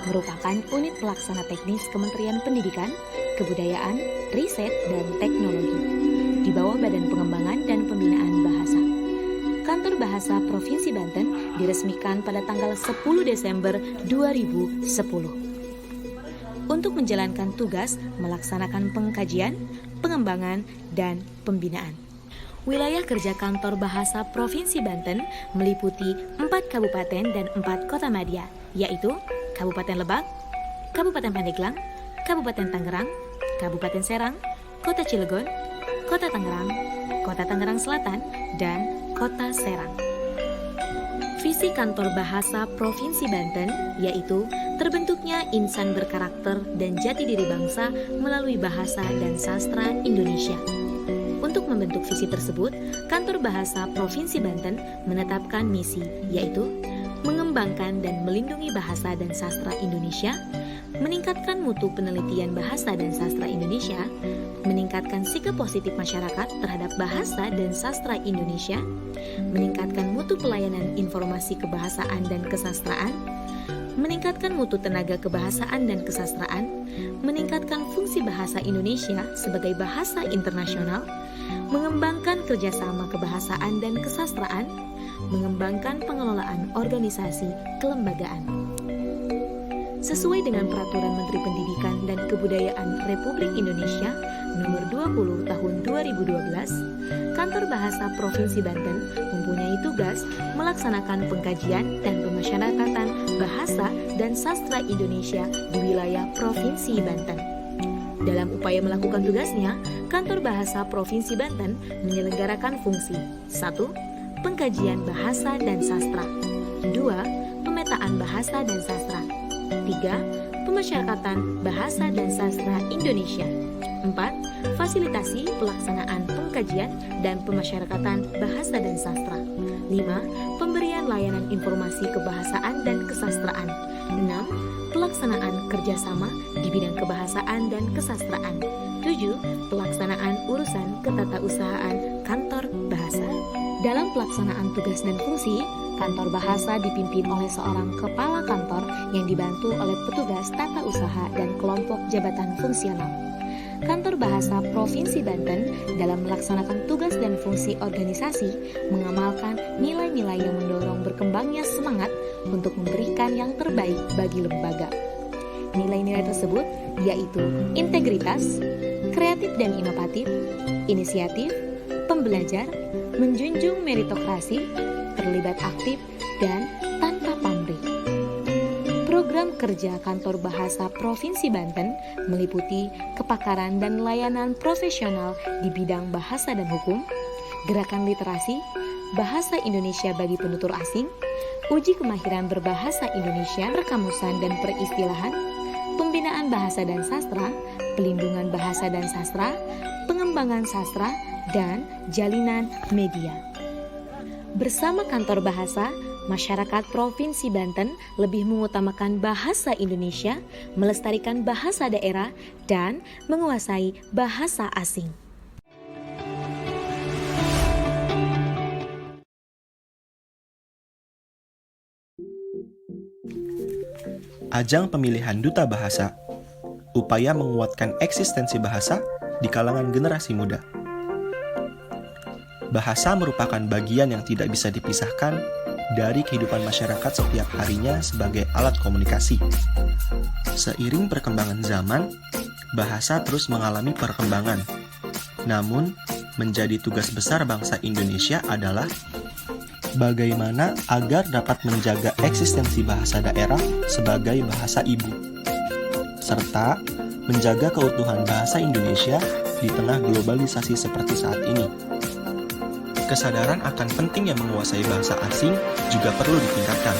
merupakan unit pelaksana teknis Kementerian Pendidikan, Kebudayaan, Riset, dan Teknologi di bawah Badan Pengembangan dan Pembinaan Bahasa. Kantor Bahasa Provinsi Banten diresmikan pada tanggal 10 Desember 2010. Untuk menjalankan tugas melaksanakan pengkajian, pengembangan, dan pembinaan. Wilayah kerja Kantor Bahasa Provinsi Banten meliputi 4 kabupaten dan 4 kota madya, yaitu Kabupaten Lebak, Kabupaten Pandeglang, Kabupaten Tangerang, Kabupaten Serang, Kota Cilegon, Kota Tangerang Selatan, dan Kota Serang. Visi Kantor Bahasa Provinsi Banten yaitu terbentuknya insan berkarakter dan jati diri bangsa melalui bahasa dan sastra Indonesia. Untuk membentuk visi tersebut, Kantor Bahasa Provinsi Banten menetapkan misi, yaitu mengembangkan dan melindungi bahasa dan sastra Indonesia, meningkatkan mutu penelitian bahasa dan sastra Indonesia, meningkatkan sikap positif masyarakat terhadap bahasa dan sastra Indonesia, meningkatkan mutu pelayanan informasi kebahasaan dan kesastraan, meningkatkan mutu tenaga kebahasaan dan kesastraan, meningkatkan fungsi bahasa Indonesia sebagai bahasa internasional, mengembangkan kerjasama kebahasaan dan kesastraan, mengembangkan pengelolaan organisasi kelembagaan. Sesuai dengan Peraturan Menteri Pendidikan dan Kebudayaan Republik Indonesia Nomor 20 Tahun 2012, Kantor Bahasa Provinsi Banten mempunyai tugas melaksanakan pengkajian dan pemasyarakatan bahasa dan sastra Indonesia di wilayah Provinsi Banten. Dalam upaya melakukan tugasnya, Kantor Bahasa Provinsi Banten menyelenggarakan fungsi 1. Pengkajian bahasa dan sastra 2. Pemetaan bahasa dan sastra 3. Pemasyarakatan bahasa dan sastra Indonesia 4. Fasilitasi pelaksanaan pengkajian dan pemasyarakatan bahasa dan sastra 5. Pemberian layanan informasi kebahasaan dan kesastraan 6. Pelaksanaan kerjasama di bidang kebahasaan dan kesastraan 7. Pelaksanaan urusan ketatausahaan kantor bahasa. Dalam pelaksanaan tugas dan fungsi, kantor bahasa dipimpin oleh seorang kepala kantor yang dibantu oleh petugas tata usaha dan kelompok jabatan fungsional. Kantor Bahasa Provinsi Banten dalam melaksanakan tugas dan fungsi organisasi mengamalkan nilai-nilai yang mendorong berkembangnya semangat untuk memberikan yang terbaik bagi lembaga. Nilai-nilai tersebut yaitu integritas, kreatif dan inovatif, inisiatif, pembelajar, menjunjung meritokrasi, terlibat aktif, dan tanpa pamrih. Program kerja Kantor Bahasa Provinsi Banten meliputi kepakaran dan layanan profesional di bidang bahasa dan hukum, gerakan literasi, bahasa Indonesia bagi penutur asing, uji kemahiran berbahasa Indonesia, perkamusan dan peristilahan, pembinaan bahasa dan sastra, pelindungan bahasa dan sastra, pengembangan sastra, dan jalinan media. Bersama Kantor Bahasa, masyarakat Provinsi Banten lebih mengutamakan bahasa Indonesia, melestarikan bahasa daerah, dan menguasai bahasa asing. Ajang pemilihan Duta Bahasa, upaya menguatkan eksistensi bahasa di kalangan generasi muda. Bahasa merupakan bagian yang tidak bisa dipisahkan dari kehidupan masyarakat setiap harinya sebagai alat komunikasi. Seiring perkembangan zaman, bahasa terus mengalami perkembangan. Namun, menjadi tugas besar bangsa Indonesia adalah bagaimana agar dapat menjaga eksistensi bahasa daerah sebagai bahasa ibu, serta menjaga keutuhan bahasa Indonesia di tengah globalisasi seperti saat ini. Kesadaran akan pentingnya menguasai bahasa asing juga perlu ditingkatkan.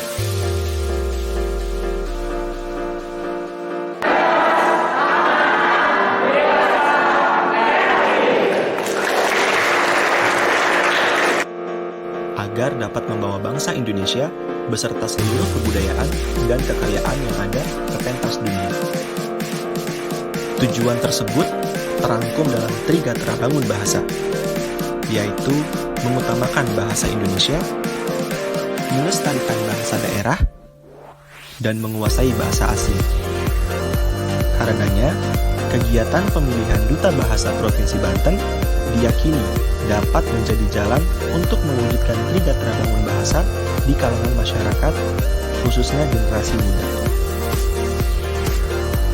Agar dapat membawa bangsa Indonesia beserta seluruh kebudayaan dan kekayaan yang ada ke pentas dunia. Tujuan tersebut terangkum dalam Trigatra Bangun Bahasa, yaitu mengutamakan bahasa Indonesia, melestarikan bahasa daerah, dan menguasai bahasa asing. Karenanya, kegiatan pemilihan Duta Bahasa Provinsi Banten diyakini dapat menjadi jalan untuk mewujudkan Trigatara Bangun Bahasa di kalangan masyarakat, khususnya generasi muda.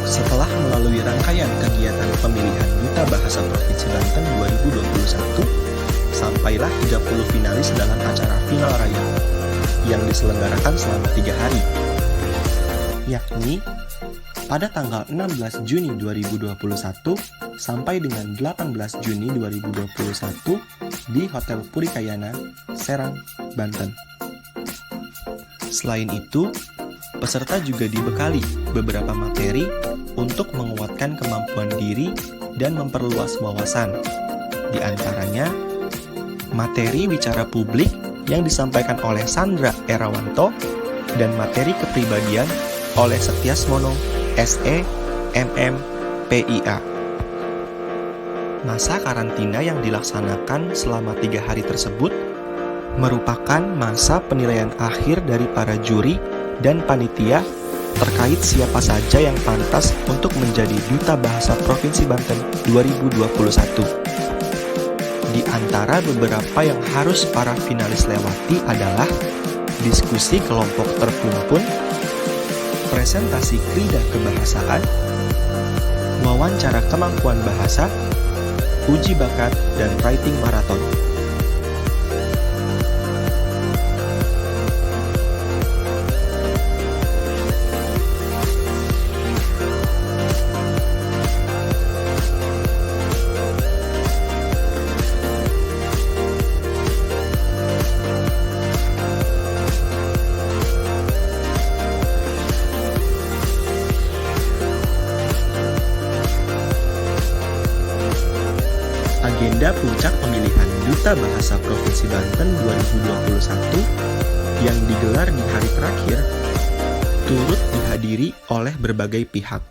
Setelah melalui rangkaian kegiatan pemilihan Duta Bahasa Provinsi Banten 2021, sampailah 30 finalis dalam acara final raya yang diselenggarakan selama 3 hari, yakni pada tanggal 16 Juni 2021 sampai dengan 18 Juni 2021 di Hotel Purikayana, Serang, Banten. Selain itu, peserta juga dibekali beberapa materi untuk menguatkan kemampuan diri dan memperluas wawasan. Di antaranya, materi bicara publik yang disampaikan oleh Sandra Erawanto dan materi kepribadian oleh Setiasmono, SE, MM, PIA. Masa karantina yang dilaksanakan selama 3 hari tersebut merupakan masa penilaian akhir dari para juri dan panitia terkait siapa saja yang pantas untuk menjadi Duta Bahasa Provinsi Banten 2021. Di antara beberapa yang harus para finalis lewati adalah diskusi kelompok terpumpun, presentasi krida kebahasaan, wawancara kemampuan bahasa, uji bakat, dan writing marathon. Agenda puncak pemilihan Duta Bahasa Provinsi Banten 2021 yang digelar di hari terakhir turut dihadiri oleh berbagai pihak.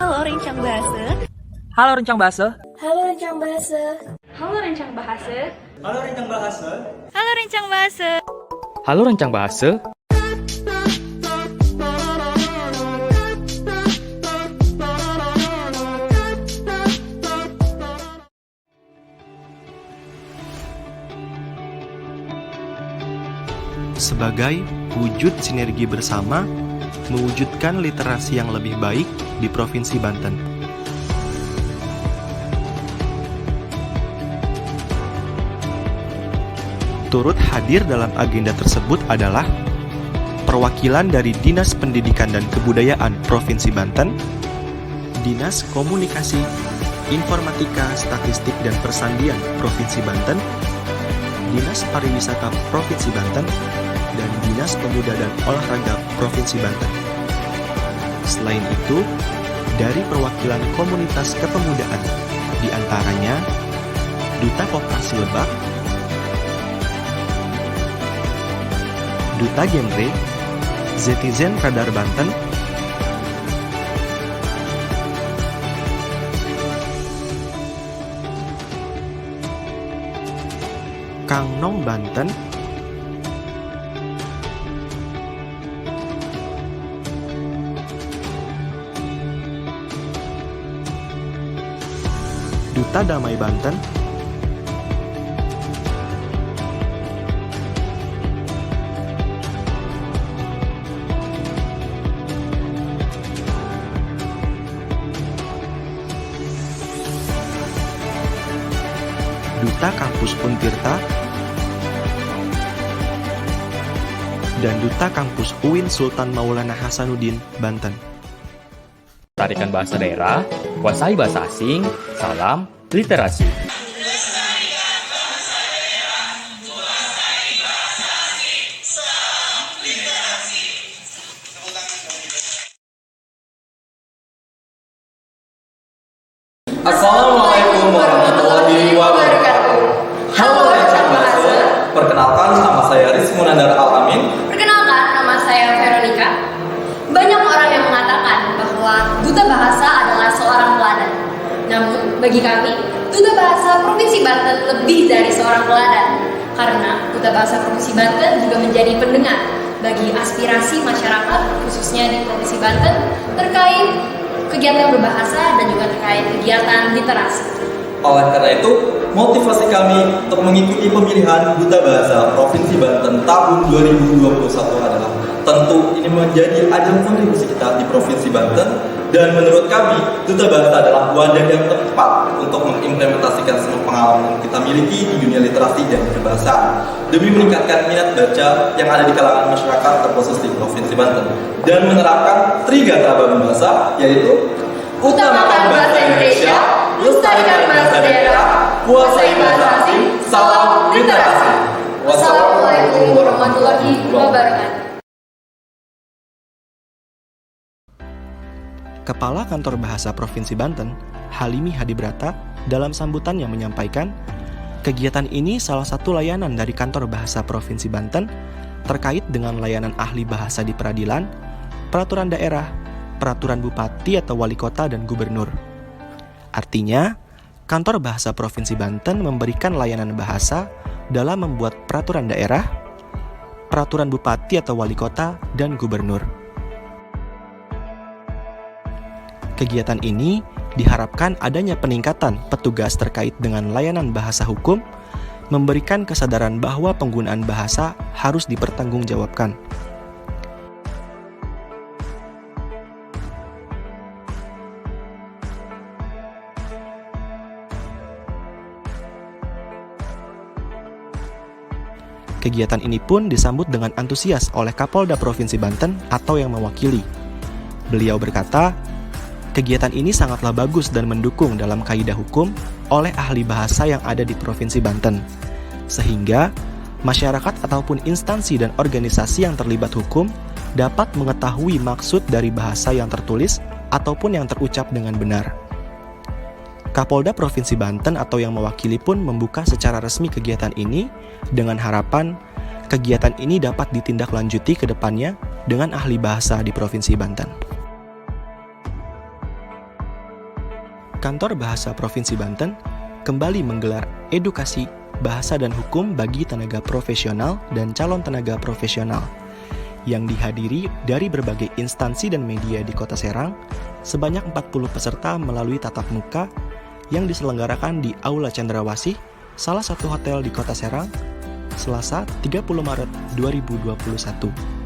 Halo Rencang Bahasa. Halo Rencang Bahasa. Halo Rencang Bahasa. Halo Rencang Bahasa. Halo Rencang Bahasa. Halo Rencang Bahasa. Halo Rencang Bahasa. Sebagai wujud sinergi bersama mewujudkan literasi yang lebih baik di Provinsi Banten. Turut hadir dalam agenda tersebut adalah perwakilan dari Dinas Pendidikan dan Kebudayaan Provinsi Banten, Dinas Komunikasi, Informatika, Statistik dan Persandian Provinsi Banten, Dinas Pariwisata Provinsi Banten, dan Dinas Pemuda dan Olahraga Provinsi Banten. Selain itu, dari perwakilan komunitas kepemudaan, di antaranya Duta Koperasi Lebak, Duta Genre, Zetizen Radar Banten, Kang Nong Banten, Duta Damai Banten, Duta Kampus Untirta, dan Duta Kampus UIN Sultan Maulana Hasanuddin, Banten. Tarikan bahasa daerah, kuasai bahasa asing, salam literasi. Assalamualaikum warahmatullahi wabarakatuh. Halo Rencang Bahasa. Perkenalkan, nama saya Rizky Munandar Alamin, Bagi kami, Duta Bahasa Provinsi Banten lebih dari seorang teladan, karena Duta Bahasa Provinsi Banten juga menjadi pendengar bagi aspirasi masyarakat, khususnya di Provinsi Banten, terkait kegiatan berbahasa dan juga terkait kegiatan literasi. Oleh karena itu, motivasi kami untuk mengikuti pemilihan Duta Bahasa Provinsi Banten tahun 2021 adalah tentu ini menjadi ajang kontribusi kita di Provinsi Banten, dan menurut kami, Duta Bahasa adalah wadah yang tepat untuk mengimplementasikan semua pengalaman yang kita miliki di dunia literasi dan berbahasa demi meningkatkan minat baca yang ada di kalangan masyarakat terkhusus di Provinsi Banten dan menerapkan Trigatra Bangun Bahasa, yaitu utamakan bahasa Indonesia, lestarikan bahasa daerah, kuasai bahasa asing, salam literasi. Wassalamualaikum warahmatullahi wabarakatuh. Kepala Kantor Bahasa Provinsi Banten, Halimi Hadibrata, dalam sambutannya menyampaikan, kegiatan ini salah satu layanan dari Kantor Bahasa Provinsi Banten terkait dengan layanan ahli bahasa di peradilan, peraturan daerah, peraturan bupati atau wali kota dan gubernur. Artinya, Kantor Bahasa Provinsi Banten memberikan layanan bahasa dalam membuat peraturan daerah, peraturan bupati atau wali kota, dan gubernur. Kegiatan ini diharapkan adanya peningkatan petugas terkait dengan layanan bahasa hukum, memberikan kesadaran bahwa penggunaan bahasa harus dipertanggungjawabkan. Kegiatan ini pun disambut dengan antusias oleh Kapolda Provinsi Banten atau yang mewakili. Beliau berkata, kegiatan ini sangatlah bagus dan mendukung dalam kaidah hukum oleh ahli bahasa yang ada di Provinsi Banten, sehingga masyarakat ataupun instansi dan organisasi yang terlibat hukum dapat mengetahui maksud dari bahasa yang tertulis ataupun yang terucap dengan benar. Kapolda Provinsi Banten atau yang mewakili pun membuka secara resmi kegiatan ini dengan harapan kegiatan ini dapat ditindaklanjuti ke depannya dengan ahli bahasa di Provinsi Banten. Kantor Bahasa Provinsi Banten kembali menggelar edukasi bahasa dan hukum bagi tenaga profesional dan calon tenaga profesional yang dihadiri dari berbagai instansi dan media di Kota Serang sebanyak 40 peserta melalui tatap muka yang diselenggarakan di Aula Cendrawasih, salah satu hotel di Kota Serang, Selasa 30 Maret 2021.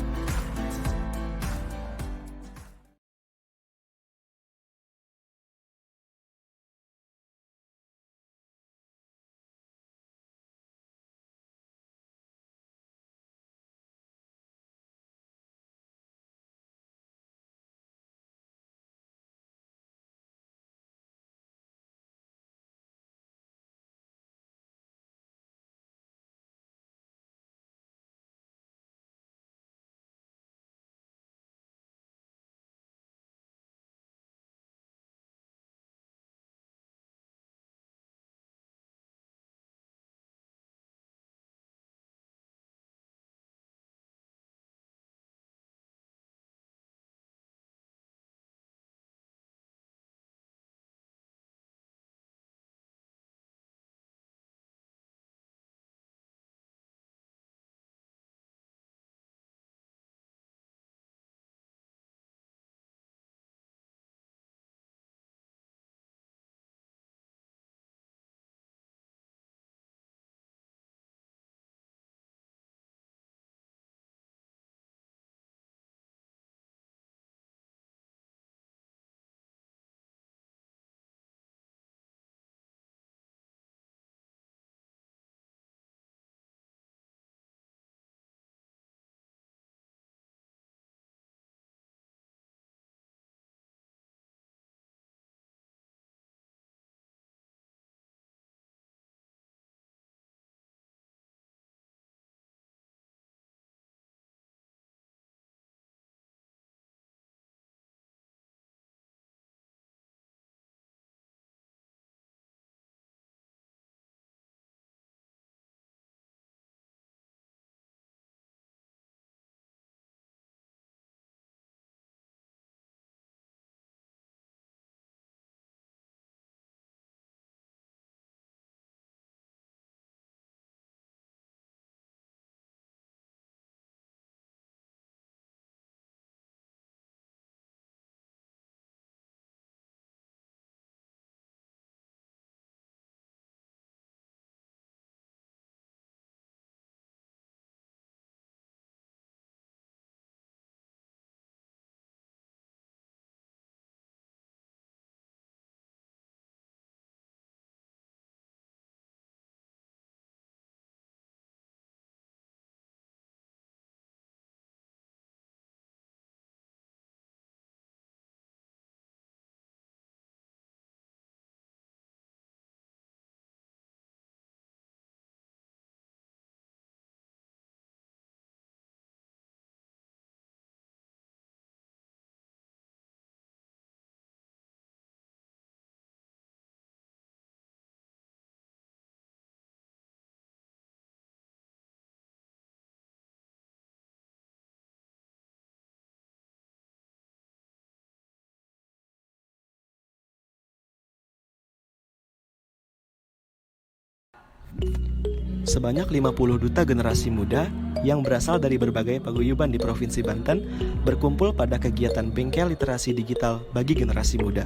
Sebanyak 50 duta generasi muda yang berasal dari berbagai paguyuban di Provinsi Banten berkumpul pada kegiatan Bengkel Literasi Digital bagi Generasi Muda.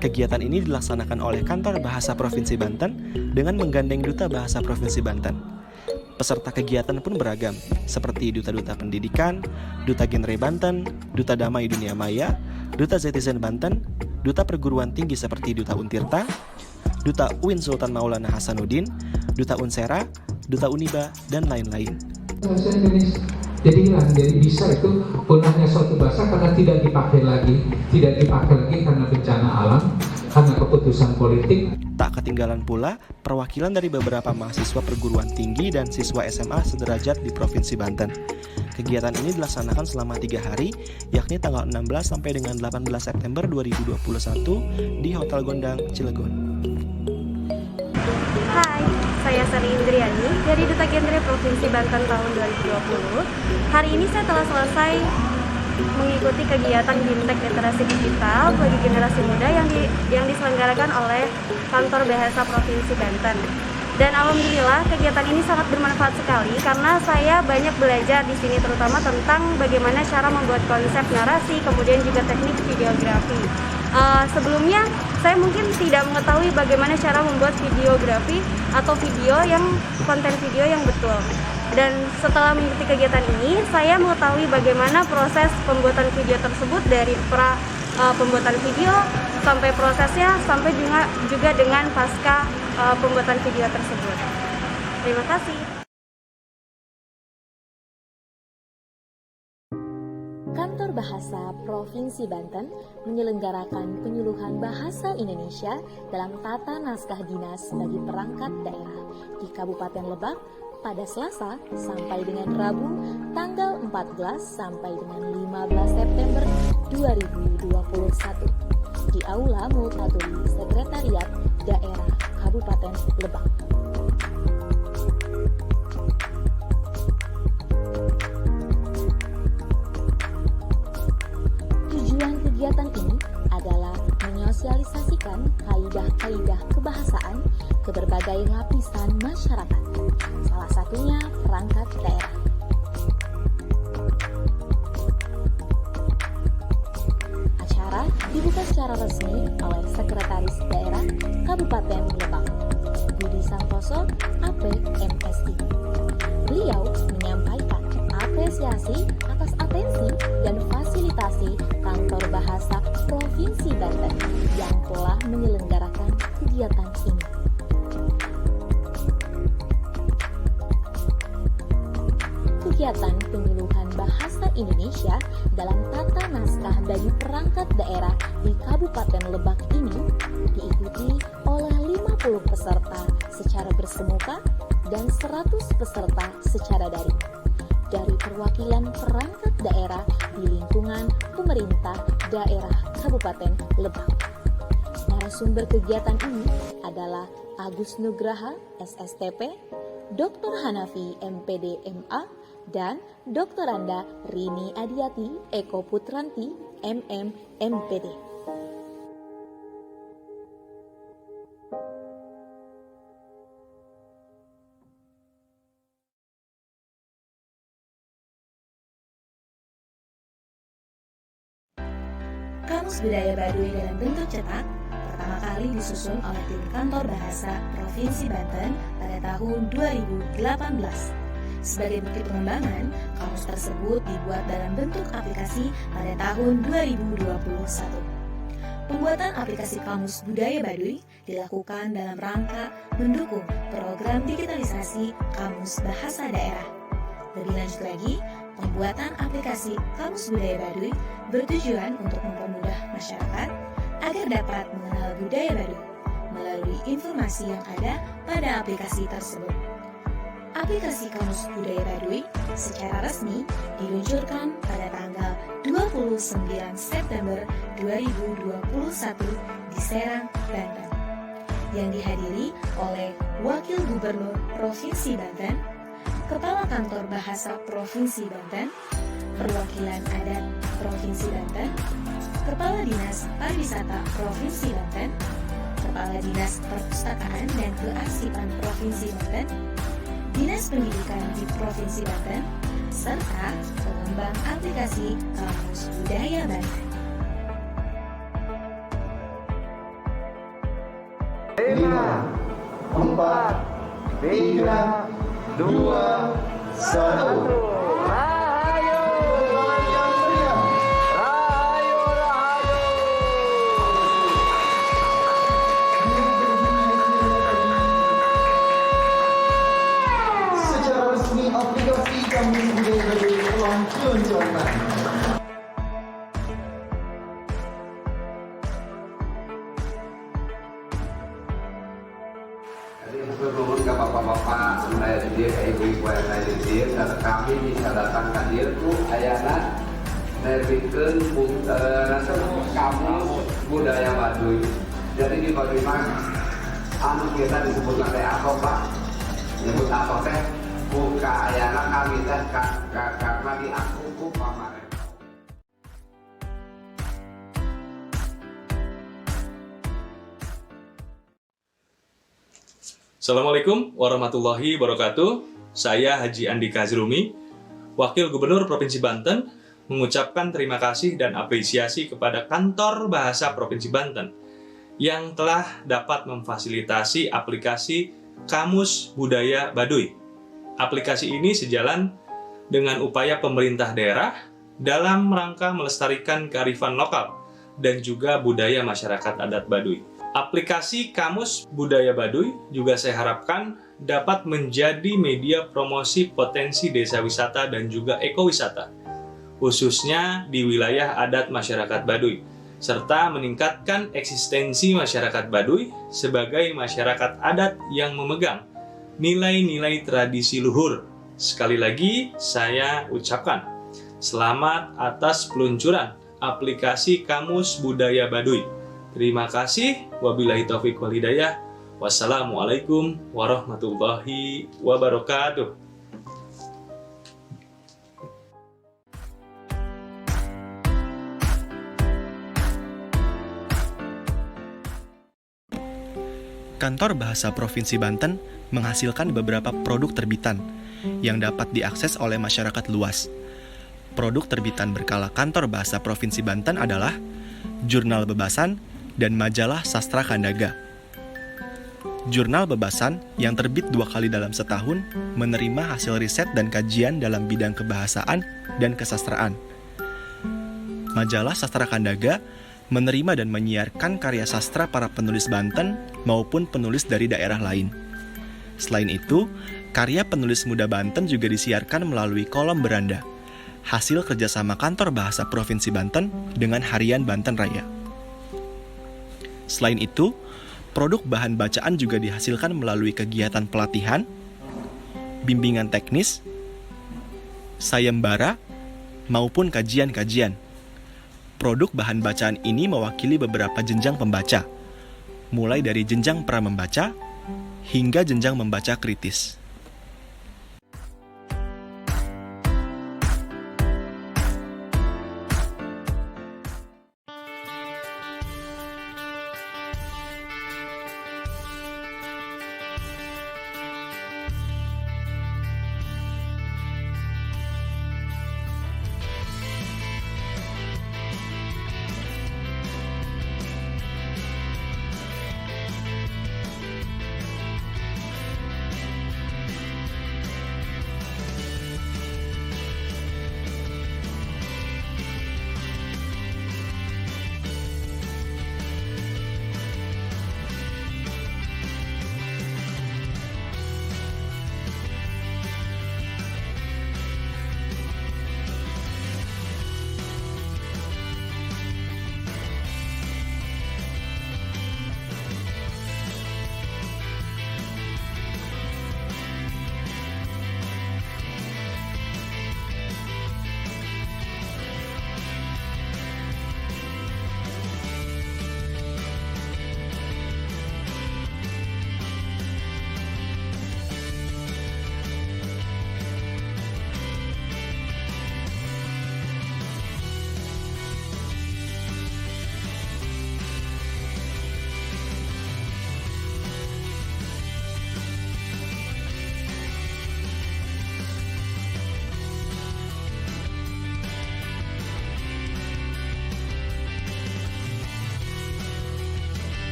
Kegiatan ini dilaksanakan oleh Kantor Bahasa Provinsi Banten dengan menggandeng Duta Bahasa Provinsi Banten. Peserta kegiatan pun beragam, seperti duta-duta pendidikan, duta genre Banten, duta damai dunia maya, duta Zetizen Banten, duta perguruan tinggi seperti duta Untirta, duta UIN Sultan Maulana Hasanuddin, duta Unsera, duta Uniba, dan lain-lain. Bahasa Indonesia jadi bisa itu punahnya suatu bahasa karena tidak dipakai lagi karena bencana alam, karena keputusan politik. Tak ketinggalan pula perwakilan dari beberapa mahasiswa perguruan tinggi dan siswa SMA sederajat di Provinsi Banten. Kegiatan ini dilaksanakan selama 3 hari, yakni tanggal 16 sampai dengan 18 September 2021 di Hotel Gondang, Cilegon. Hai, saya Sari Indriani dari Duta Genre Provinsi Banten tahun 2020. Hari ini saya telah selesai mengikuti kegiatan Bimtek Literasi Digital bagi generasi muda yang diselenggarakan oleh Kantor Bahasa Provinsi Banten. Dan alhamdulillah kegiatan ini sangat bermanfaat sekali karena saya banyak belajar di sini, terutama tentang bagaimana cara membuat konsep narasi, kemudian juga teknik videografi. Sebelumnya saya mungkin tidak mengetahui bagaimana cara membuat videografi atau konten video yang betul. Dan setelah mengikuti kegiatan ini, saya mengetahui bagaimana proses pembuatan video tersebut dari pembuatan video sampai prosesnya, sampai juga dengan pasca pembuatan video tersebut. Terima kasih. Kantor Bahasa Provinsi Banten menyelenggarakan penyuluhan bahasa Indonesia dalam tata naskah dinas bagi perangkat daerah di Kabupaten Lebak pada Selasa sampai dengan Rabu tanggal 14 sampai dengan 15 September 2021 di Aula Multatuli Sekretariat Daerah Kabupaten Lebak. Tujuan kegiatan ini adalah menyosialisasikan kaidah-kaidah kebahasaan ke berbagai lapisan masyarakat, salah satunya perangkat daerah. Acara dibuka secara resmi oleh Sekretaris Daerah Kabupaten Lebak, Budi Santoso, AP MSI. Beliau menyampaikan apresiasi atas atensi dan fasilitasi Kantor Bahasa Provinsi Banten yang telah menyelenggarakan kegiatan ini. Kegiatan penyuluhan bahasa Indonesia dalam tata naskah bagi perangkat daerah di Kabupaten Lebak ini diikuti oleh 50 peserta secara bersemuka dan 100 peserta secara daring dari perwakilan perangkat daerah di lingkungan pemerintah daerah Kabupaten Lebak. Narasumber kegiatan ini adalah Agus Nugraha, SSTP, Dr. Hanafi, MPD MA, dan Dr. Anda Rini Adiati Eko Putranti, MM, MPD. Kamus Budaya Baduy dalam bentuk cetak pertama kali disusun oleh tim Kantor Bahasa Provinsi Banten pada tahun 2018. Sebagai bukti pengembangan, kamus tersebut dibuat dalam bentuk aplikasi pada tahun 2021. Pembuatan aplikasi Kamus Budaya Baduy dilakukan dalam rangka mendukung program digitalisasi Kamus Bahasa Daerah. Lebih lanjut lagi, pembuatan aplikasi Kamus Budaya Baduy bertujuan untuk mempermudah masyarakat agar dapat mengenal budaya Baduy melalui informasi yang ada pada aplikasi tersebut. Aplikasi Kamus Budaya Baduy secara resmi diluncurkan pada tanggal 29 September 2021 di Serang, Banten, yang dihadiri oleh Wakil Gubernur Provinsi Banten, Kepala Kantor Bahasa Provinsi Banten, Perwakilan Adat Provinsi Banten, Kepala Dinas Pariwisata Provinsi Banten, Kepala Dinas Perpustakaan dan Kearsipan Provinsi Banten, Dinas Pendidikan di Provinsi Banten, serta pengembang aplikasi Kamus Budaya Banten. 5, 4, 3, 2, 1. Secara resmi aplikasi Kamus Budaya Baduy telah meluncurkan. Menurut ke bapak-bapak saya sendiri, ke ibu-ibu saya sendiri, dan kami bisa datang hadir tuh ayana nerbikeun Kamus Budaya Baduy. Jadi di Baduy mah anu kita disebut teh apa Pak? Disebut apa teh? Buka ayana kami teh karena di aku pamarentah. Assalamualaikum warahmatullahi wabarakatuh. Saya Haji Andika Azrumi, Wakil Gubernur Provinsi Banten, mengucapkan terima kasih dan apresiasi kepada Kantor Bahasa Provinsi Banten yang telah dapat memfasilitasi aplikasi Kamus Budaya Baduy. Aplikasi ini sejalan dengan upaya pemerintah daerah dalam rangka melestarikan kearifan lokal dan juga budaya masyarakat adat Baduy. Aplikasi Kamus Budaya Baduy juga saya harapkan dapat menjadi media promosi potensi desa wisata dan juga ekowisata, khususnya di wilayah adat masyarakat Baduy, serta meningkatkan eksistensi masyarakat Baduy sebagai masyarakat adat yang memegang nilai-nilai tradisi luhur. Sekali lagi, saya ucapkan selamat atas peluncuran aplikasi Kamus Budaya Baduy. Terima kasih. Wabillahi taufiq wal hidayah. Wassalamualaikum warahmatullahi wabarakatuh. Kantor Bahasa Provinsi Banten menghasilkan beberapa produk terbitan yang dapat diakses oleh masyarakat luas. Produk terbitan berkala Kantor Bahasa Provinsi Banten adalah Jurnal Bebasan dan Majalah Sastra Kandaga. Jurnal Bebasan yang terbit 2 kali dalam setahun menerima hasil riset dan kajian dalam bidang kebahasaan dan kesastraan. Majalah Sastra Kandaga menerima dan menyiarkan karya sastra para penulis Banten maupun penulis dari daerah lain. Selain itu, karya penulis muda Banten juga disiarkan melalui kolom beranda, hasil kerjasama Kantor Bahasa Provinsi Banten dengan Harian Banten Raya. Selain itu, produk bahan bacaan juga dihasilkan melalui kegiatan pelatihan, bimbingan teknis, sayembara, maupun kajian-kajian. Produk bahan bacaan ini mewakili beberapa jenjang pembaca, mulai dari jenjang pra-membaca hingga jenjang membaca kritis.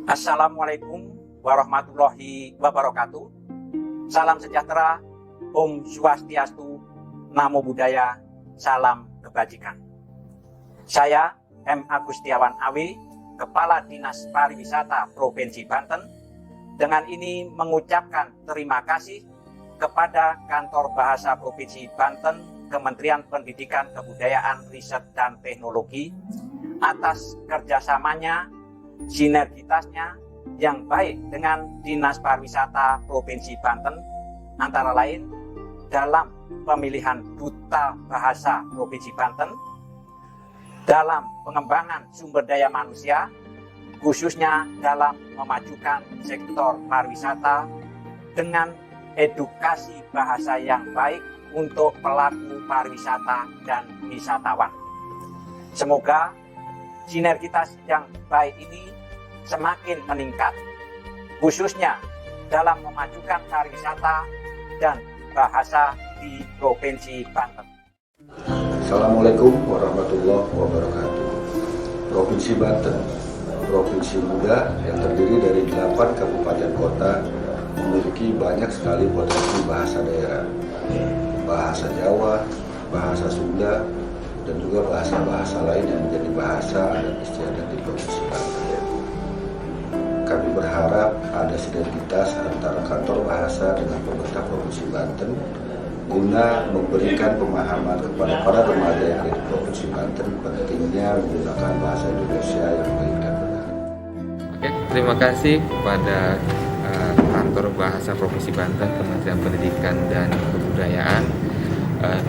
Assalamualaikum warahmatullahi wabarakatuh. Salam sejahtera, Om Swastiastu, Namo Buddhaya, salam kebajikan. Saya M. Agustiawan Awi, Kepala Dinas Pariwisata Provinsi Banten, dengan ini mengucapkan terima kasih kepada Kantor Bahasa Provinsi Banten, Kementerian Pendidikan, Kebudayaan, Riset, dan Teknologi atas kerjasamanya, sinergitasnya yang baik dengan Dinas Pariwisata Provinsi Banten, antara lain dalam pemilihan Duta Bahasa Provinsi Banten, dalam pengembangan sumber daya manusia, khususnya dalam memajukan sektor pariwisata dengan edukasi bahasa yang baik untuk pelaku pariwisata dan wisatawan. Semoga sinergitas yang baik ini semakin meningkat, khususnya dalam memajukan pariwisata dan bahasa di Provinsi Banten. Assalamualaikum warahmatullahi wabarakatuh. Provinsi Banten, provinsi muda yang terdiri dari 8 kabupaten kota, memiliki banyak sekali potensi bahasa daerah, bahasa Jawa, bahasa Sunda, dan juga bahasa-bahasa lain yang menjadi bahasa dan istiadat di Provinsi Banten. Kami berharap ada sinergitas antara kantor bahasa dengan pemerintah Provinsi Banten guna memberikan pemahaman kepada para remaja yang ada di Provinsi Banten pentingnya menggunakan bahasa Indonesia yang baik dan benar. Oke, terima kasih kepada Kantor Bahasa Provinsi Banten, Kementerian Pendidikan dan Kebudayaan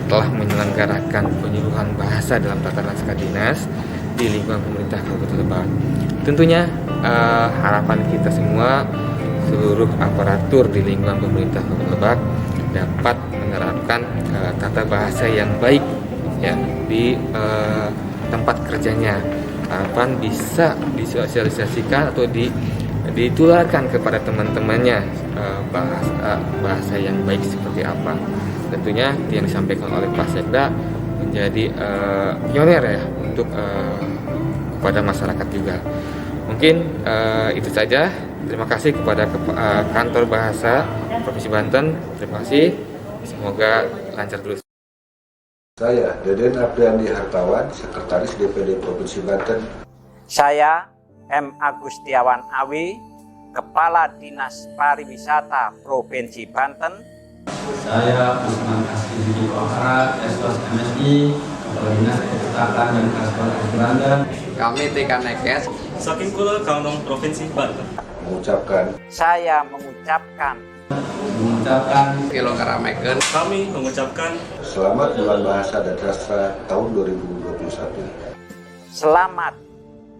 telah menyelenggarakan penyuluhan bahasa dalam tata naskah dinas di lingkungan pemerintah Kabupaten Lebak. Tentunya harapan kita semua, seluruh aparatur di lingkungan pemerintah Kabupaten Lebak dapat menerapkan tata bahasa yang baik ya di tempat kerjanya. Harapan bisa disosialisasikan atau ditularkan kepada teman-temannya bahasa yang baik seperti apa. Tentunya yang disampaikan oleh Pak Sekda menjadi pionir ya untuk kepada masyarakat juga. Mungkin itu saja. Terima kasih kepada Kantor Bahasa Provinsi Banten. Terima kasih. Semoga lancar terus. Saya Deden Apriandi Hartawan, Sekretaris DPD Provinsi Banten. Saya M. Agustiawan Awi, Kepala Dinas Pariwisata Provinsi Banten. Saya Usman Asri Kohara, S2 MSI, Kepala Dinas Perpustakaan dan Transport Belanda. Kami Tika Nekes, Saking Kula Kaunong Provinsi Banten. Saya mengucapkan Kilo Karameken. Kami mengucapkan Selamat Bulan Bahasa dan Sastra tahun 2021. Selamat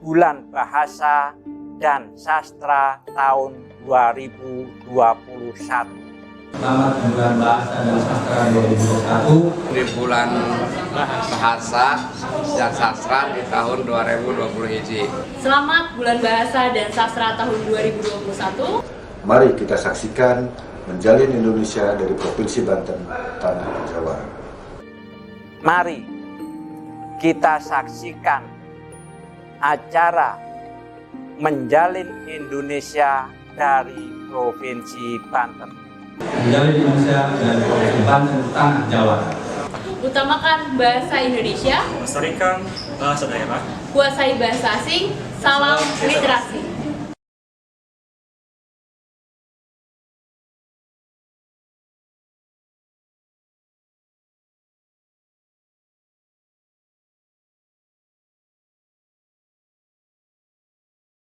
Bulan Bahasa dan Sastra tahun 2021. Selamat Bulan Bahasa dan Sastra 2021. Di bulan Bahasa dan Sastra di tahun 2021. Selamat Bulan Bahasa dan Sastra tahun 2021. Mari kita saksikan menjalin Indonesia dari Provinsi Banten, Tanah Jawa. Mari kita saksikan acara menjalin Indonesia dari Provinsi Banten. Menjalin Indonesia dari Provinsi Banten, Tanah Jawa. Utamakan bahasa Indonesia, melestarikan bahasa daerah, kuasai bahasa asing, salam literasi.